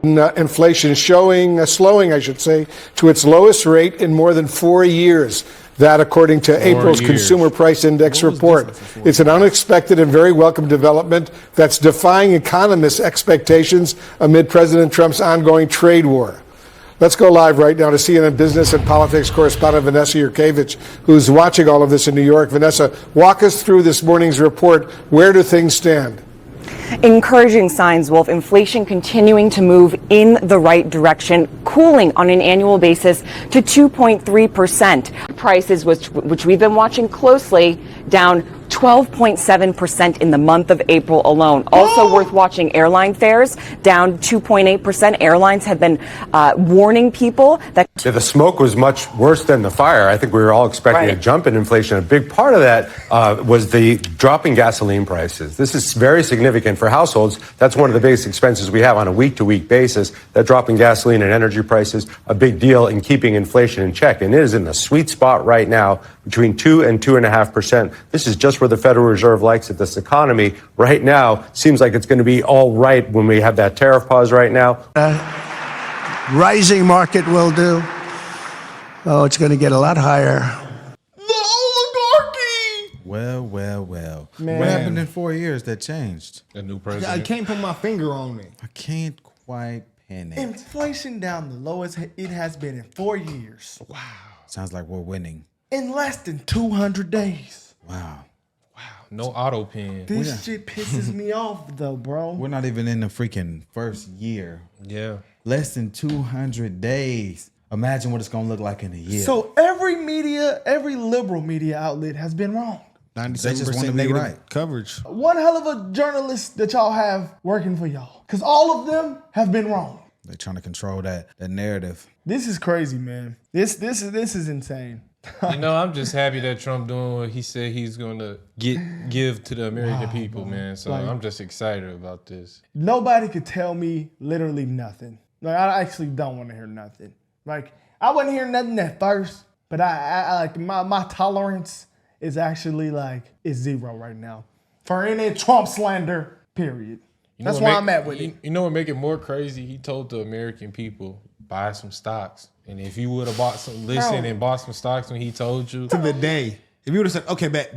Inflation slowing, I should say, to its lowest rate in more than 4 years. That, according to April's Consumer Price Index report. It's an unexpected and very welcome development that's defying economists' expectations amid President Trump's ongoing trade war. Let's go live right now to CNN business and politics correspondent Vanessa Yurkevich, who's watching all of this in New York. Vanessa, walk us through this morning's report. Where do things stand? Encouraging signs, Wolf. Inflation continuing to move in the right direction, cooling on an annual basis to 2.3%. Prices, which we've been watching closely, down 12.7% in the month of April alone. Also worth watching, airline fares down 2.8%. Airlines have been warning people that the smoke was much worse than the fire. I think we were all expecting a jump in inflation. A big part of that was the dropping gasoline prices. This is very significant for households. That's one of the biggest expenses we have on a week-to-week basis. That drop in gasoline and energy prices, a big deal in keeping inflation in check. And it is in the sweet spot right now, between 2 and 2.5%. This is just where the Federal Reserve likes it. This economy right now seems like it's going to be all right when we have that tariff pause right now. Rising market will do. Oh, it's going to get a lot higher. The oligarchy! Well, well, well. Man. What happened in 4 years that changed? A new president. I can't put my finger on it. I can't quite pin it. Inflation down the lowest it has been in 4 years. Wow. Sounds like we're winning. In less than 200 days. Wow. No auto pen. This shit pisses me off, though, bro. We're not even in the freaking first year. Yeah. Less than 200 days. Imagine what it's going to look like in a year. So every media, every liberal media outlet has been wrong. 97% negative coverage. One hell of a journalist that y'all have working for y'all. Because all of them have been wrong. They're trying to control that narrative. This is crazy, man. This is insane. You know, I'm just happy that Trump doing what he said he's going to give to the American people, man. So I'm just excited about this. Nobody could tell me literally nothing. Like, I actually don't want to hear nothing. Like, I wasn't hearing nothing at first, but I like my tolerance is actually is zero right now for any Trump slander. Period. That's why I'm at with it. You know what make it more crazy? He told the American people, buy some stocks. And if you would have bought some, and bought some stocks when he told you. To the day. If you would have said, okay, bet,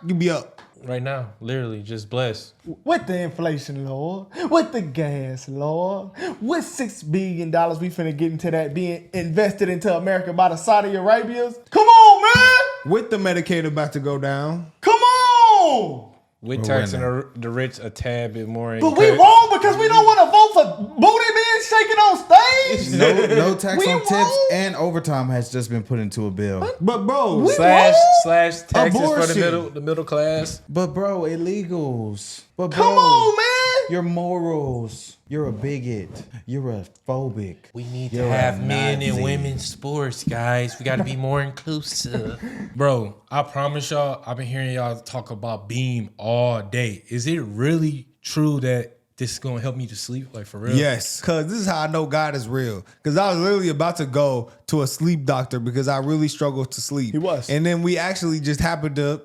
you be up. Right now, literally, just blessed. With the inflation, Lord. With the gas, Lord. With $6 billion we finna get into that being invested into America by the Saudi Arabias. Come on, man. With the Medicaid about to go down. Come on. With taxing the rich a tad bit more. But we wrong because we don't want to vote for booty men shaking on stage. No tax on tips and overtime has just been put into a bill. But bro, slash taxes for the middle class. But bro, illegals. But bro, come on, man. Your morals. You're a bigot. You're a phobic. We need to have men and women's sports, guys. We got to be more inclusive. Bro, I promise y'all, I've been hearing y'all talk about Beam all day. Is it really true that this is going to help me to sleep? Like, for real? Yes, because this is how I know God is real. Because I was literally about to go to a sleep doctor because I really struggled to sleep. He was. And then we actually just happened to,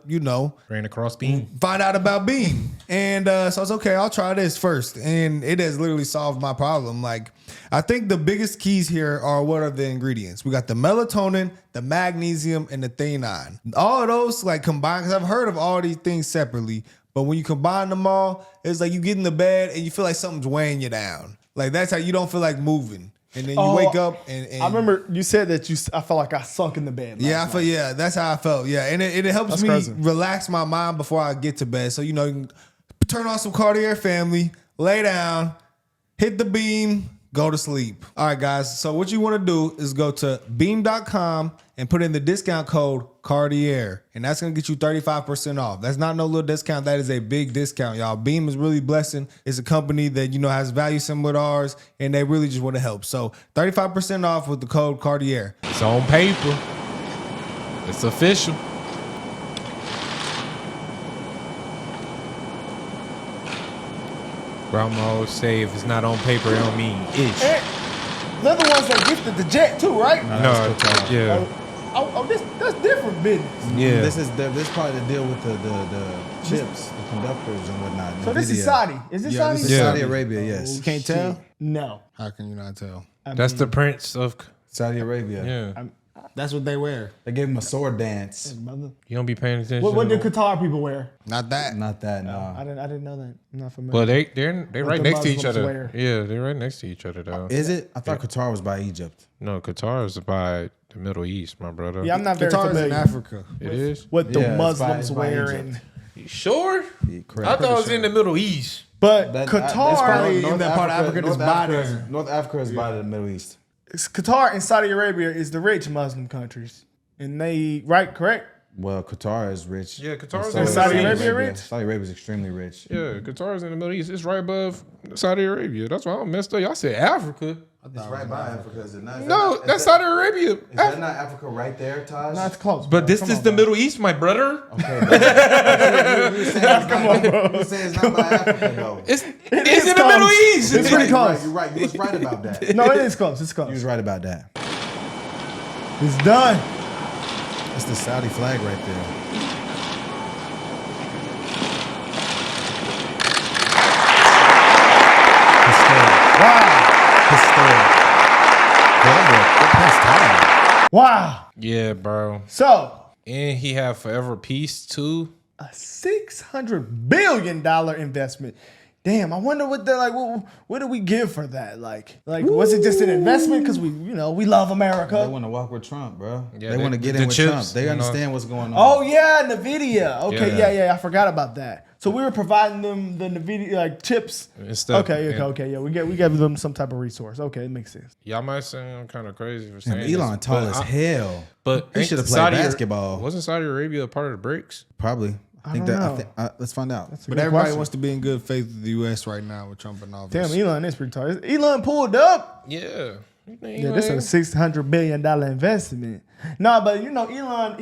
ran across Beam. Find out about Beam. And so I was okay, I'll try this first. And it has literally solved my problem. Like, I think the biggest keys here are what are the ingredients? We got the melatonin, the magnesium, and the theanine. All of those combined, because I've heard of all these things separately. But when you combine them all, it's like you get in the bed and you feel like something's weighing you down. Like, that's how you don't feel like moving. And then you wake up and I remember you said that I felt like I sunk in the bed. That's how I felt. Yeah. And it helps me relax my mind before I get to bed. So, you can turn on some Cartier Family, lay down, hit the Beam, go to sleep. All right, guys. So what you want to do is go to beam.com and put in the discount code Cartier. And that's going to get you 35% off. That's not no little discount. That is a big discount, y'all. Beam is really blessing. It's a company that, has value similar to ours, and they really just want to help. So 35% off with the code Cartier. It's on paper. It's official. Bro, I'm always say if it's not on paper, it don't mean ish. They're the ones that gifted the jet too, right? No, yeah. That's different business. Yeah. This is probably the deal with the chips, the conductors and whatnot. So this is NVIDIA. Saudi. Is this Saudi? This is Yeah. Saudi Arabia, yes. You can't tell? No. How can you not tell? That's the prince of. Saudi Arabia. Yeah. That's what they wear. They gave him a sword dance. You don't be paying attention. What do Qatar people wear? Not that. Not that, no. I didn't know that. I'm not familiar. Well, they right the next to each Muslims other. wear. Yeah, they're right next to each other though. Is it? I thought Qatar was by Egypt. No, Qatar is by the Middle East, my brother. Yeah, I'm not very Qatar's in familiar Africa. It is. what the Yeah, Muslims it's by wear. Egypt. And, You sure? Correct. I thought it was in the Middle East. but That- Qatar, probably in that part of Africa that's by there. North Africa is by the Middle East. Qatar and Saudi Arabia is the rich Muslim countries, and they correct. Well, Qatar is rich. Yeah, Qatar is And in Saudi Arabia rich? Saudi Arabia is extremely rich. Yeah, Qatar is in the Middle East. It's right above Saudi Arabia. That's why I'm messed up. Y'all said Africa. It's right by Africa, is it not? No, that's Saudi Arabia. Is that not Africa right there, Taj? Not close. But this is the Middle East, my brother. Okay, but you say it's not by Africa though. It's in the close. Middle East. It's pretty close. You're right. You was right about that. No, it is close. It's You was close. right about that. It's done. That's the Saudi flag right there. Historic. Wow. Yeah, bro. So And he had Forever Peace too. a $600 billion investment. Damn, I wonder what they're like. What do we give for that? Like was it just an investment because we love They America? want to walk with Trump, bro. Yeah, they want to get the in with chips, Trump. They you know. understand what's going on. Oh yeah, NVIDIA. Okay, Yeah. yeah, I forgot about that. So we were providing them the NVIDIA chips. And stuff. Okay. And Yeah, we gave them some type of resource. Okay, it makes sense. Y'all might sound kind of crazy for Damn, saying Elon this, tall but as hell. But He ain't should have played Saudi- basketball. Wasn't Saudi Arabia a part of the BRICS? Probably. I think don't that. know. Let's find out. That's a But good everybody question. wants to be in good faith with the U.S. right now with Trump in office. Damn, Elon is pretty tall. Elon pulled up. Yeah. Yeah, this is a $600 billion investment. No, but Elon,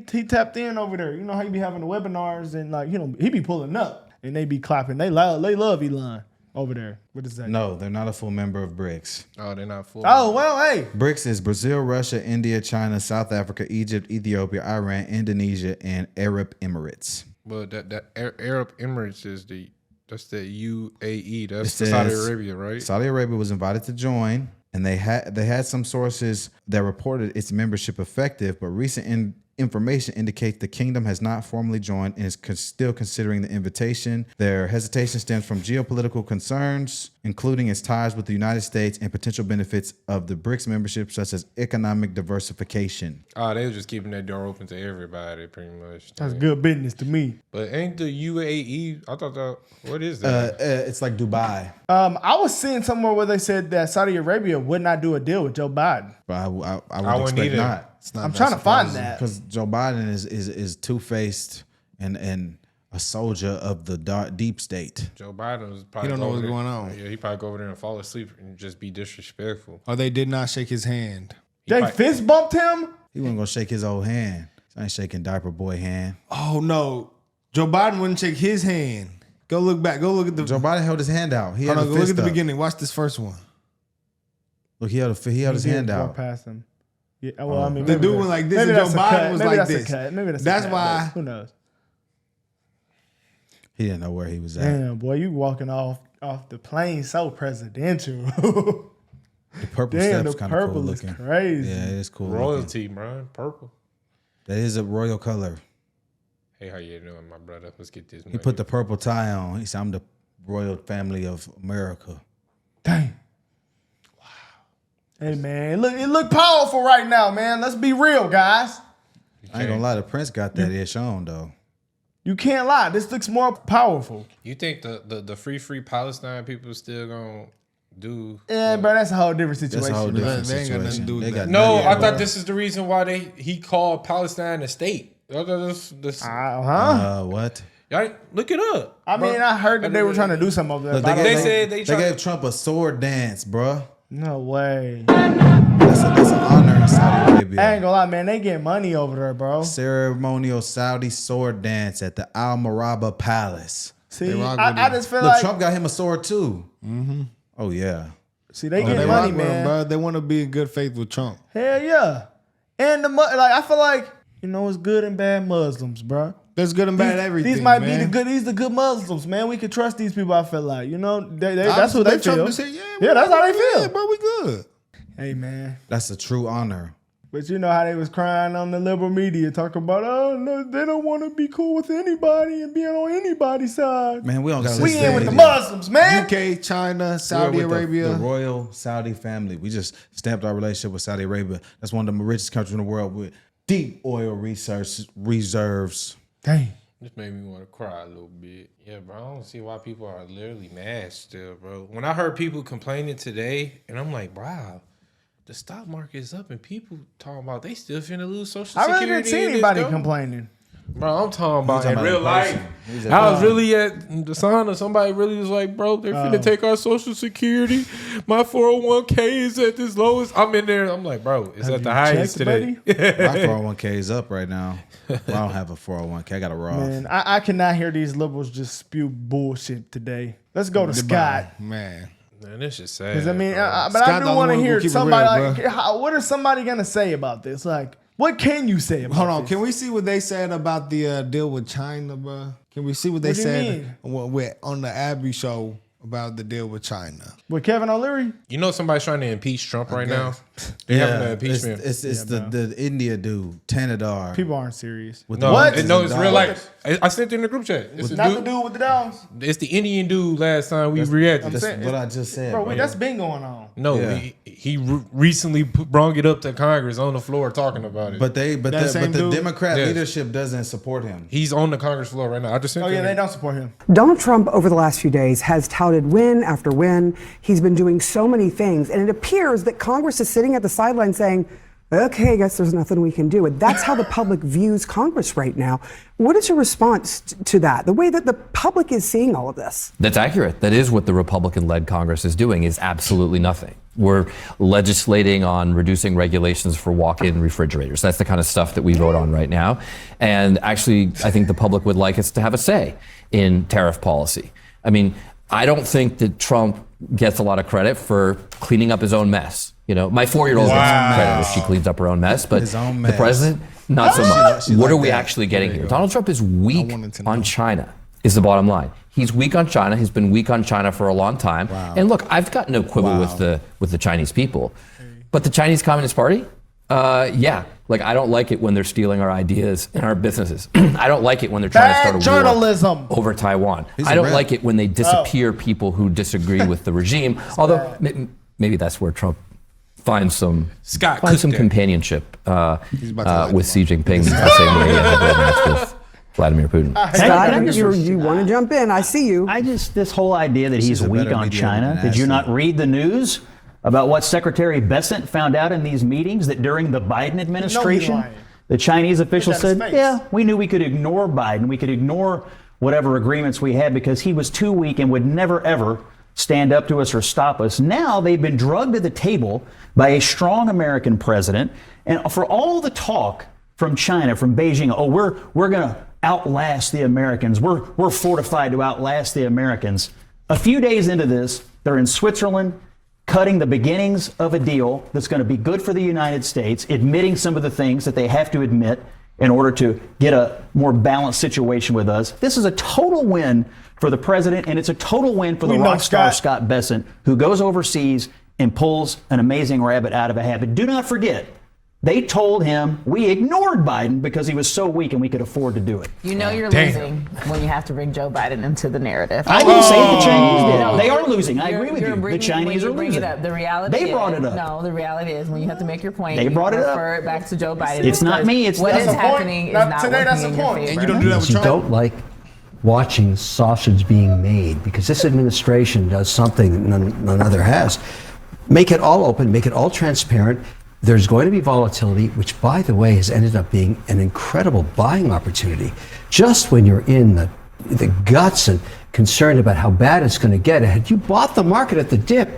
he tapped in over there. You know how he be having the webinars and he be pulling up and they be clapping. They love Elon over there. What is that? No, they're not a full member of BRICS. Oh, they're not full. Oh well, hey. BRICS is Brazil, Russia, India, China, South Africa, Egypt, Ethiopia, Iran, Indonesia, and Arab Emirates. Well, that Arab Emirates is that's the UAE. That's It Saudi says Arabia, right? Saudi Arabia was invited to join, and they had some sources that reported its membership effective, but recent information indicates the kingdom has not formally joined and is still considering the invitation. Their hesitation stems from geopolitical concerns, including its ties with the United States and potential benefits of the BRICS membership, such as economic diversification. Oh, they were just keeping that door open to everybody, pretty much. That's good business to me. But ain't the UAE? I thought that. What is that? It's like Dubai, I was seeing somewhere where they said that Saudi Arabia would not do a deal with Joe Biden. but I would wouldn't expect either. not. It's not I'm that trying to find surprising. that. Because Joe Biden is two-faced and a soldier of the deep state. Joe Biden was probably He don't know go what's over going there- on. Yeah, he probably go over there and fall asleep and just be disrespectful. Or they did not shake his hand. They probably- fist bumped him. He wasn't gonna shake his old hand. I ain't shaking diaper boy hand. Oh no, Joe Biden wouldn't shake his hand. Go look back. Go look at the. Joe Biden held his hand out. He Hold had on, a go look fist at the up. beginning. Watch this first one. Look, he held his He hand did walk out. past him. Yeah, well, I mean, The maybe dude that- went like this, maybe and Joe that's a Biden cut. was Maybe like that's this. A cut. Maybe that's That's a cut, why- but who knows? He didn't know where he was at. Damn, boy, you walking off the plane so presidential. The purple Damn, steps the kind of cool purple is looking. crazy. Yeah, it is cool. looking. Royalty, bro. Purple. That is a royal color. Hey, how you doing, my brother? Let's get this. He put the purple tie on. He said, "I'm the royal family of America." Dang. Wow. Hey man, it look powerful right now, man. Let's be real, guys. I ain't gonna lie, the prince got that ish on though. You can't lie. This looks more powerful. You think the free Palestine people still gonna do? Yeah, bro, that's a whole different situation. That's a whole different They ain't got nothing to situation. do with They that. got No, nothing- I thought this is the reason why he called Palestine a state. I thought this. What? Y'all look it up. I mean, I heard that they were trying to do something over there. Look, but I don't They know. said they they tried- gave Trump a sword dance, bruh. No way. That's an honor in Saudi Arabia. I ain't gonna lie, man. They get money over there, bro. Ceremonial Saudi sword dance at the Al Maraba Palace. See, rock I with just feel Look, like Trump got him a sword too. Mm-hmm. Oh yeah. see they Oh, get they money, rock with him, man. bro. They want to be in good faith with Trump. Hell yeah. And I feel like, it's good and bad Muslims, bro. There's good and bad everything. These might man. be the good. These the good Muslims, man. We can trust these people. I feel like, that's what they feel. Yeah, that's how they feel. Yeah, bro, we good. Hey, man. That's a true honor. But you know how they was crying on the liberal media, talking about, oh, no, they don't want to be cool with anybody and being on anybody's side. Man, we don't got. We in with the Muslims, man. UK, China, Saudi Arabia. The royal Saudi family. We just stamped our relationship with Saudi Arabia. That's one of the richest countries in the world with deep oil reserves. Dang. This made me want to cry a little bit. Yeah, bro, I don't see why people are literally mad still, bro. When I heard people complaining today, and I'm like, wow, the stock market is up, and people talking about they still finna lose Social Security. I really didn't see anybody complaining. Bro, I'm talking about in about real in life. I was really at the sauna. Somebody really was like, bro, they're finna take our Social Security. My 401k is at this lowest. I'm in there. I'm like, bro, it's at the highest today. My 401k is up right now. I don't have a 401k. I got a Roth. Man, I cannot hear these liberals just spew bullshit today. Let's go to Scott. Man, this is sad. Because but Scott I do want to hear somebody real, what is somebody gonna say about this? Like, what can you say about hold on. this? Can we see what they said about the deal with China, bro? Can we see what they said on the Abby show about the deal with China? With Kevin O'Leary? You know somebody's trying to impeach Trump right now? They having an impeachment. It's the India dude, Tanadar. People aren't serious. No, it's real life. I sent it in the group chat. It's not the dude with the downs. It's the Indian dude last time we reacted. That's what I just said. Bro, that's been going on. No, he recently brought it up to Congress on the floor talking about it. But the Democrat leadership doesn't support him. He's on the Congress floor right now. I just sent they don't support him. Donald Trump over the last few days has touted win after win. He's been doing so many things, and it appears that Congress is sitting at the sideline saying, okay, I guess there's nothing we can do. And that's how the public views Congress right now. What is your response to that? The way that the public is seeing all of this? That's accurate. That is what the Republican-led Congress is doing, is absolutely nothing. We're legislating on reducing regulations for walk-in refrigerators. That's the kind of stuff that we vote on right now. And actually, I think the public would like us to have a say in tariff policy. I mean, I don't think that Trump gets a lot of credit for cleaning up his own mess. You know, my 4-year-old gets credit if she cleans up her own mess, but the president, not so much. What are we actually getting here? Donald Trump is weak on China, is the bottom line. He's weak on China. He's been weak on China for a long time. And look, I've got no quibble with the Chinese people, but the Chinese Communist Party, I don't like it when they're stealing our ideas and our businesses. I don't like it when they're trying to start a war over Taiwan. I don't like it when they disappear people who disagree with the regime. Although maybe that's where Trump finds some companionship with Xi Jinping, the same way he had a match with Vladimir Putin. Scott, you want to jump in? I see you. This whole idea that he's weak on China. Did you not read the news about what Secretary Bessent found out in these meetings, that during the Biden administration, the Chinese official said, we knew we could ignore Biden. We could ignore whatever agreements we had because he was too weak and would never, ever stand up to us or stop us. Now they've been drugged to the table by a strong American president. And for all the talk from China, from Beijing, we're going to outlast the Americans. We're fortified to outlast the Americans. A few days into this, they're in Switzerland, cutting the beginnings of a deal that's going to be good for the United States, admitting some of the things that they have to admit in order to get a more balanced situation with us. This is a total win for the president, and it's a total win for the rock star Scott Bessent, who goes overseas and pulls an amazing rabbit out of a hat. But do not forget, they told him we ignored Biden because he was so weak and we could afford to do it. You know you're losing when you have to bring Joe Biden into the narrative. I didn't say the Chinese did. No, they are losing. I agree with you. The Chinese are losing. The reality they brought it up. No, the reality is when you have to make your point, they brought it up. Refer it back to Joe Biden. It's not me. It's what is happening is not working in your favor. And you don't do that with Trump. You don't like watching sausage being made because this administration does something that none other has. Make it all open, make it all transparent. There's going to be volatility, which, by the way, has ended up being an incredible buying opportunity. Just when you're in the guts and concerned about how bad it's going to get, had you bought the market at the dip,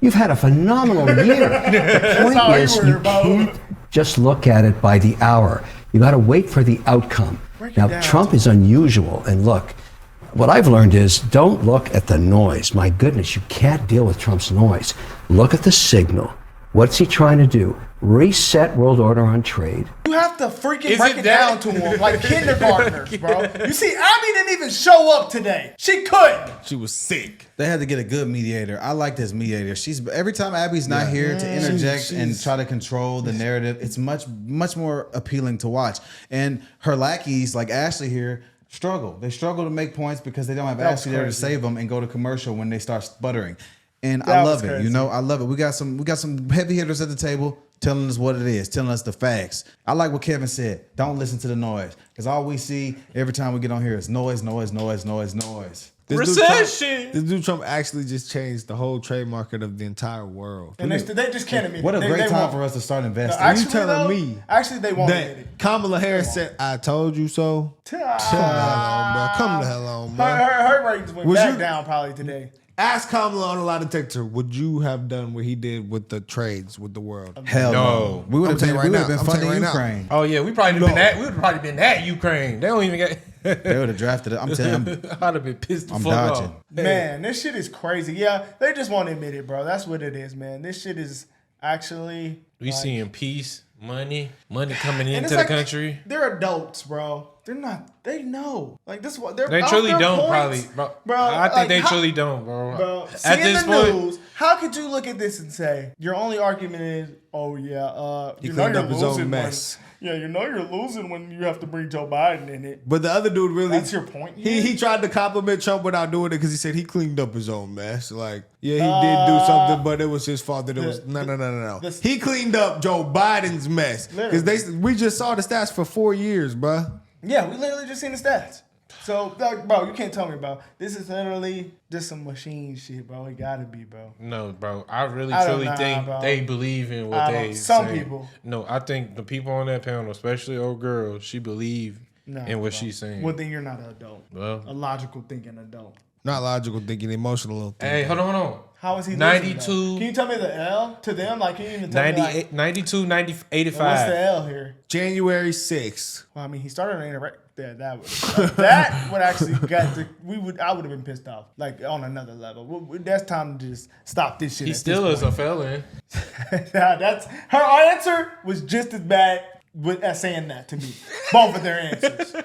you've had a phenomenal year. The point is, you can't just look at it by the hour. You got to wait for the outcome. Now, Trump is unusual, and look, what I've learned is don't look at the noise. My goodness, you can't deal with Trump's noise. Look at the signal. What's he trying to do? reset world order on trade. You have to freaking break it down to them like kindergartners, bro. You see, Abby didn't even show up today. She couldn't. She was sick. They had to get a good mediator. I like this mediator. She's every time Abby's not here to interject and try to control the narrative, it's much more appealing to watch. And her lackeys, like Ashley here, struggle. They struggle to make points because they don't have Ashley there to save them and go to commercial when they start sputtering. And I love it. You know, I love it. We got some heavy hitters at the table telling us what it is, telling us the facts. I like what Kevin said. Don't listen to the noise, because all we see every time we get on here is noise. Recession. This dude Trump actually just changed the whole trade market of the entire world. And they just can't admit it. What a great time for us to start investing. Actually, you telling me? Actually, they won't admit it. Kamala Harris said, "I told you so." Come the hell on, bro. Come the hell on, bro. Her ratings went back down probably today. Ask Kamala on a lie detector, would you have done what he did with the trades with the world? Hell no. We would have been funding Ukraine. Oh yeah, we would probably been at Ukraine. They don't even get. They would have drafted it. I'm telling you. I'd have been pissed the fuck dodging. off. Man, this shit is crazy. Yeah, they just won't admit it, bro. That's what it is, man. This shit is actually. We seeing peace, money coming into the country. They're adults, bro. They're not. They know. Like this is what they're. They truly don't, points, probably, bro. I think they truly don't, bro. Bro, At this point, news, how could you look at this and say your only argument is, oh yeah, he cleaned up his own mess. Yeah, you know you're losing when you have to bring Joe Biden in it. But the other dude really. That's your point. He tried to compliment Trump without doing it because he said he cleaned up his own mess. Like, yeah, he did do something, but it was his fault that it was. No. He cleaned up Joe Biden's mess. Because we just saw the stats for 4 years, bruh. Yeah, we literally just seen the stats. So, like, bro, you can't tell me, bro. This is literally just some machine shit, bro. It gotta be, bro. No, bro. I really truly think they believe in what they some say. people. No, I think the people on that panel, especially old girl, she believe in what she's saying. Well, then you're not an adult. Well, a logical thinking adult. Not logical thinking, emotional thinking. Hey, hold on. How is he 92. Can you tell me the L to them? Like, can you even tell 98, me? 92, 85. What's the L here? January 6th. Well, I mean, he started on right there. That would actually I would have been pissed off, like on another level. That's time to just stop this shit. He still is a felon. That's her answer was just as bad as saying that to me. Both of their answers.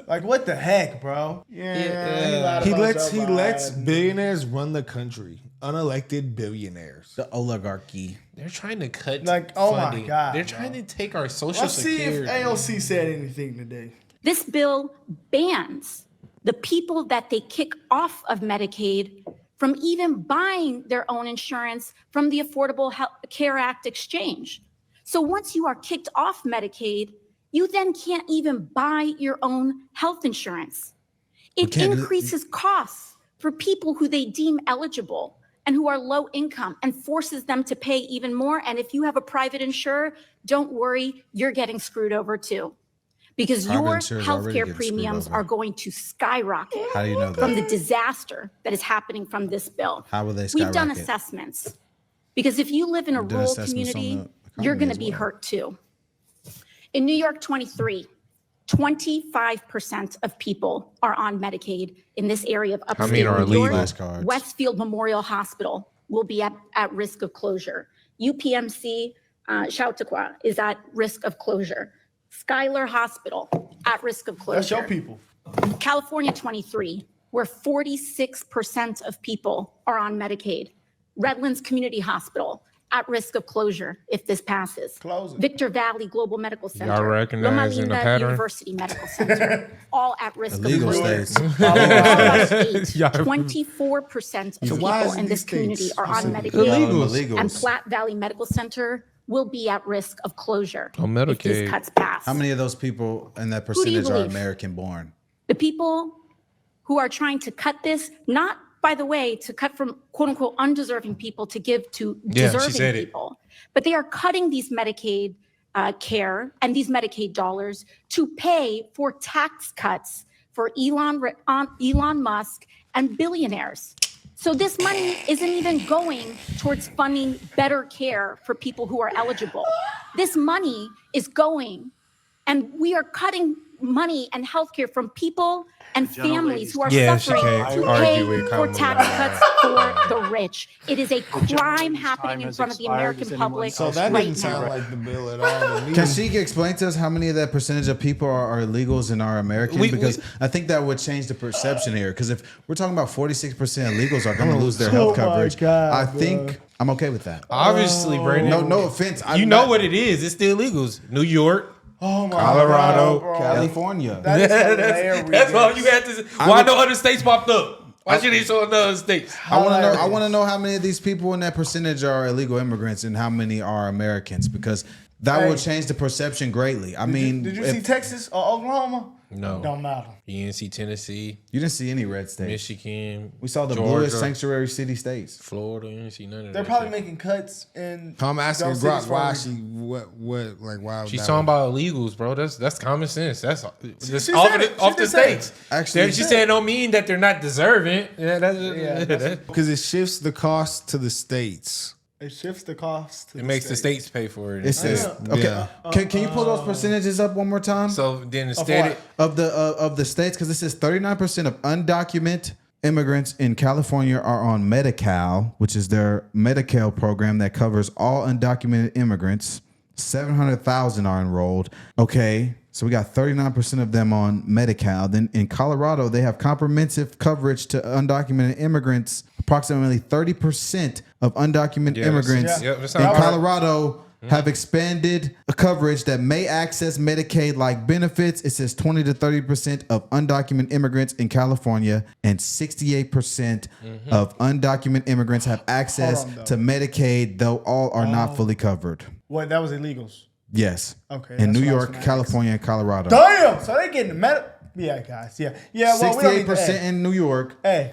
Like, what the heck, bro? Yeah. He lets billionaires run the country. Unelected billionaires. The oligarchy. They're trying to cut my funding. God. They're trying to take our social security. Let's see if AOC said anything today. This bill bans the people that they kick off of Medicaid from even buying their own insurance from the Affordable Care Act exchange. So once you are kicked off Medicaid, you then can't even buy your own health insurance. It increases costs for people who they deem eligible and who are low income and forces them to pay even more. And if you have a private insurer, don't worry, you're getting screwed over too. Because your healthcare premiums are going to skyrocket from the disaster that is happening from this bill. How will they skyrocket? We've done assessments. Because if you live in a rural community, you're going to be hurt too. In New York 23, 25% of people are on Medicaid in this area of upstate New York. Westfield Memorial Hospital will be at risk of closure. UPMC Chautauqua is at risk of closure. Schuyler Hospital at risk of closure. That's your people. California 23, where 46% of people are on Medicaid. Redlands Community Hospital at risk of closure if this passes. Victor Valley Global Medical Center. Y'all recognizing the pattern? University Medical Center, all at risk Illegal of closure. states. 24% of people in this community are on Medicaid. And Platte Valley Medical Center will be at risk of closure if these cuts pass. How many of those people in that percentage are American born? The people who are trying to cut this, not, by the way, to cut from quote unquote undeserving people to give to deserving people, but they are cutting these Medicaid care and these Medicaid dollars to pay for tax cuts for Elon Musk and billionaires. So this money isn't even going towards funding better care for people who are eligible. This money is going, and we are cutting money and health care from people and families who are Yeah, she suffering can't to argue pay with for Kamala. tax cuts for the rich. It is a crime happening in front of the American public So that right didn't sound now. like the bill at all to me. Can she explain to us how many of that percentage of people are illegals and are American? Because I think that would change the perception here. Because if we're talking about 46% illegals are going to lose their health coverage, God, I think I'm okay with that. Obviously, Brandon. No offense. You know what it is. It's still illegals. New York, Oh my Colorado, God, bro. California. That is hilarious. That's all you had to say. Why no other states popped up? Why should they show the other states? I want to know how many of these people in that percentage are illegal immigrants and how many are Americans, because that will change the perception greatly. I mean, Did you see Texas or Oklahoma? No. Don't matter. You didn't see Tennessee, you didn't see any red states. Michigan. We saw the Georgia, bluest sanctuary city states. Florida. You didn't see none of that. They're probably shit. making cuts in. I'm asking those Grok cities for a why reason. why She's that talking one? about illegals, bro. That's common sense. That's just she off, said it. off She the just said it. states. Actually, She said don't mean that they're not deserving. Yeah, that's Because it shifts the cost to the states. It shifts the cost. it makes the states pay for it. It says okay. Yeah. Can you pull those percentages up one more time? So then instead, of the states, because it says 39% of undocumented immigrants in California are on Medi-Cal, which is their Medi-Cal program that covers all undocumented immigrants. 700,000 are enrolled. Okay, so we got 39% of them on Medi-Cal. Then in Colorado, they have comprehensive coverage to undocumented immigrants. Approximately 30% of undocumented immigrants that's in how- Colorado have expanded a coverage that may access Medicaid-like benefits. It says 20 to 30% of undocumented immigrants in California and 68% of undocumented immigrants have access Hold on, though. to Medicaid, though all are not fully covered. What? That was illegals. Yes. Okay, In that's New what I was York, gonna California, and Colorado. Damn. So they getting the meta. Yeah, guys. Yeah. Yeah. Well, we don't need to. 68% in New York, Hey.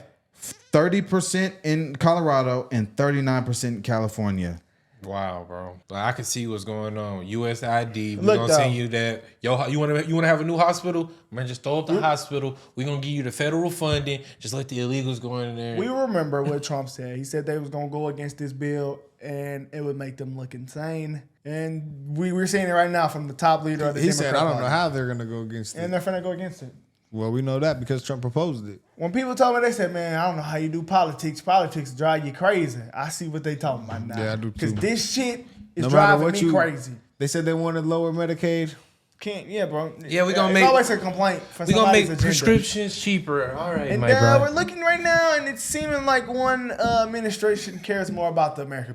30% in Colorado, and 39% in California. wow, bro. Like, I can see what's going on. USID. We're Look, gonna though. send you that. Yo, you wanna have a new hospital? Man, just throw up the hospital. We're gonna give you the federal funding. Just let the illegals go in there. We remember what Trump said. He said they was gonna go against this bill and it would make them look insane. And we're seeing it right now from the top leader of the He Democrat said, I don't know Party. how they're gonna go against it. And they're finna go against it. Well, we know that because Trump proposed it. When people told me, they said, man, I don't know how you do politics. Politics drive you crazy. I see what they talking about now. Yeah, I do too. Because this shit is No matter driving what me crazy. They said they wanted lower Medicaid. Can't, yeah, bro. Yeah, we gonna it's make- always a complaint for We're gonna somebody's make agenda. prescriptions cheaper. All right, And my bro. we're looking right now, and it's seeming like one administration cares more about the American